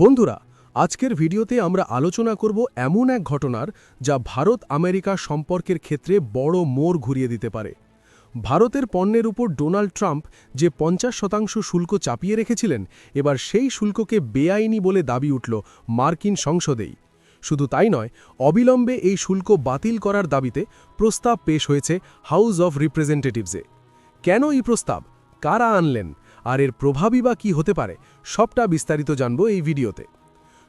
বন্ধুরা, আজকের ভিডিওতে আমরা আলোচনা করব এমন এক ঘটনার যা ভারত আমেরিকা সম্পর্কের ক্ষেত্রে বড় মোড় ঘুরিয়ে দিতে পারে। ভারতের পণ্যের উপর ডোনাল্ড ট্রাম্প যে 50% শুল্ক চাপিয়ে রেখেছিলেন, এবার সেই শুল্ককে বেআইনি বলে দাবি উঠল মার্কিন সংসদেই। শুধু তাই নয়, অবিলম্বে এই শুল্ক বাতিল করার দাবিতে প্রস্তাব পেশ হয়েছে হাউস অব রিপ্রেজেন্টেটিভসে। কেন এই প্রস্তাব, কারা আনলেন, আর এর প্রভাবই বা কী হতে পারে, সবটা বিস্তারিত জানব এই ভিডিওতে।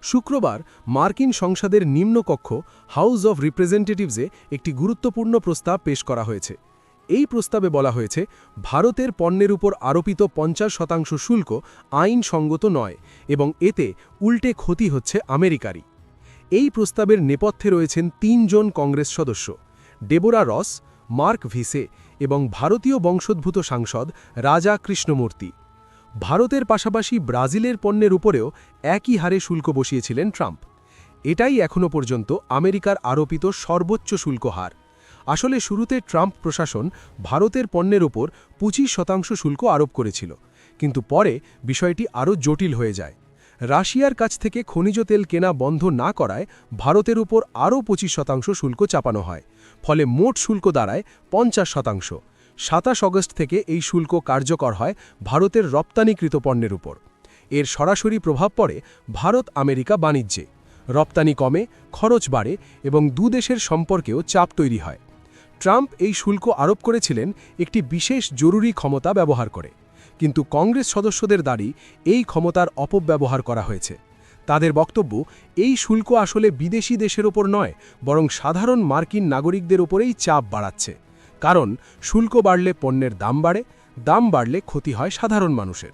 শুক্রবার মার্কিন সংসদের নিম্নকক্ষ হাউস অব রিপ্রেজেন্টেটিভসে একটি গুরুত্বপূর্ণ প্রস্তাব পেশ করা হয়েছে। এই প্রস্তাবে বলা হয়েছে, ভারতের পণ্যের উপর আরোপিত 50% শুল্ক আইনসঙ্গত নয় এবং এতে উল্টে ক্ষতি হচ্ছে আমেরিকারই। এই প্রস্তাবের নেপথ্যে রয়েছেন 3 জন কংগ্রেস সদস্য, ডেবোরা রস, মার্ক ভিসে এবং ভারতীয় বংশোদ্ভূত সাংসদ রাজা কৃষ্ণমূর্তি। ভারতের পাশাপাশি ব্রাজিলের পণ্যের উপরেও একই হারে শুল্ক বসিয়েছিলেন ট্রাম্প। এটাই এখনও পর্যন্ত আমেরিকার আরোপিত সর্বোচ্চ শুল্ক হার। আসলে শুরুতে ট্রাম্প প্রশাসন ভারতের পণ্যের উপর 25% শুল্ক আরোপ করেছিল, কিন্তু পরে বিষয়টি আরও জটিল হয়ে যায়। রাশিয়ার কাছ থেকে খনিজ তেল কেনা বন্ধ না করায় ভারতের উপর আরও 25% শুল্ক চাপানো হয়, ফলে মোট শুল্ক দাঁড়ায় 50%। 27 আগস্ট থেকে এই শুল্ক কার্যকর হয় ভারতের রপ্তানিকৃত পণ্যের উপর। এর সরাসরি প্রভাব পড়ে ভারত আমেরিকা বাণিজ্যে। রপ্তানি কমে, খরচ বাড়ে এবং দুদেশের সম্পর্কেও চাপ তৈরি হয়। ট্রাম্প এই শুল্ক আরোপ করেছিলেন একটি বিশেষ জরুরি ক্ষমতা ব্যবহার করে, কিন্তু কংগ্রেস সদস্যদের দাবি এই ক্ষমতার অপব্যবহার করা হয়েছে। তাদের বক্তব্য, এই শুল্ক আসলে বিদেশি দেশের ওপর নয়, বরং সাধারণ মার্কিন নাগরিকদের ওপরেই চাপ বাড়াচ্ছে। কারণ শুল্ক বাড়লে পণ্যের দাম বাড়লে ক্ষতি হয় সাধারণ মানুষের।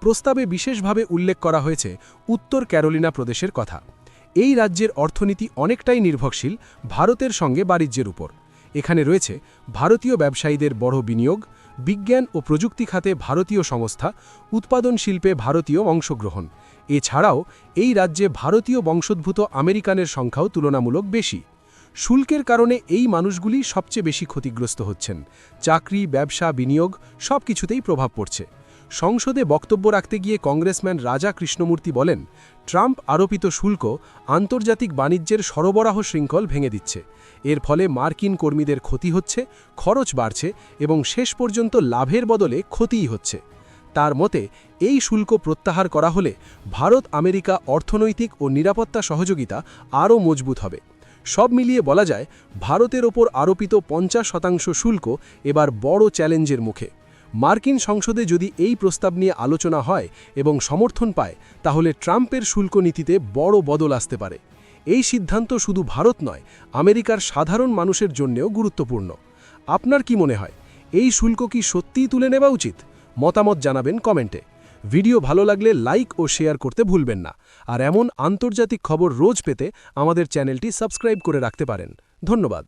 প্রস্তাবে বিশেষভাবে উল্লেখ করা হয়েছে উত্তর ক্যারোলিনা প্রদেশের কথা। এই রাজ্যের অর্থনীতি অনেকটাই নির্ভরশীল ভারতের সঙ্গে বাণিজ্যের উপর। এখানে রয়েছে ভারতীয় ব্যবসায়ীদের বড় বিনিয়োগ, বিজ্ঞান ও প্রযুক্তি খাতে ভারতীয় সংস্থা, উৎপাদন শিল্পে ভারতীয় অংশগ্রহণ। এছাড়াও এই রাজ্যে ভারতীয় বংশোদ্ভূত আমেরিকানের সংখ্যাও তুলনামূলক বেশি। শুল্কের কারণে এই মানুষগুলি সবচেয়ে বেশি ক্ষতিগ্রস্ত হচ্ছেন। চাকরি, ব্যবসা, বিনিয়োগ সবকিছুতেই প্রভাব পড়ছে। সংসদে বক্তব্য রাখতে গিয়ে কংগ্রেসম্যান রাজা কৃষ্ণমূর্তি বলেন, ট্রাম্প আরোপিত শুল্ক আন্তর্জাতিক বাণিজ্যের সরবরাহ শৃঙ্খল ভেঙে দিচ্ছে। এর ফলে মার্কিন কর্মীদের ক্ষতি হচ্ছে, খরচ বাড়ছে এবং শেষ পর্যন্ত লাভের বদলে ক্ষতিই হচ্ছে। তার মতে, এই শুল্ক প্রত্যাহার করা হলে ভারত আমেরিকা অর্থনৈতিক ও নিরাপত্তা সহযোগিতা আরও মজবুত হবে। সব মিলিয়ে বলা যায়, ভারতের ওপর আরোপিত 50% শুল্ক এবার বড় চ্যালেঞ্জের মুখে। মার্কিন সংসদে যদি এই প্রস্তাব নিয়ে আলোচনা হয় এবং সমর্থন পায়, তাহলে ট্রাম্পের শুল্ক নীতিতে বড় বদল আসতে পারে। এই সিদ্ধান্ত শুধু ভারত নয়, আমেরিকার সাধারণ মানুষের জন্যও গুরুত্বপূর্ণ। আপনার কি মনে হয়, এই শুল্ক কি সত্যিই তুলে নেওয়া উচিত? মতামত জানাবেন কমেন্টে। ভিডিও ভালো লাগলে লাইক ও শেয়ার করতে ভুলবেন না। আর এমন আন্তর্জাতিক খবর রোজ পেতে আমাদের চ্যানেলটি সাবস্ক্রাইব করে রাখতে পারেন। ধন্যবাদ।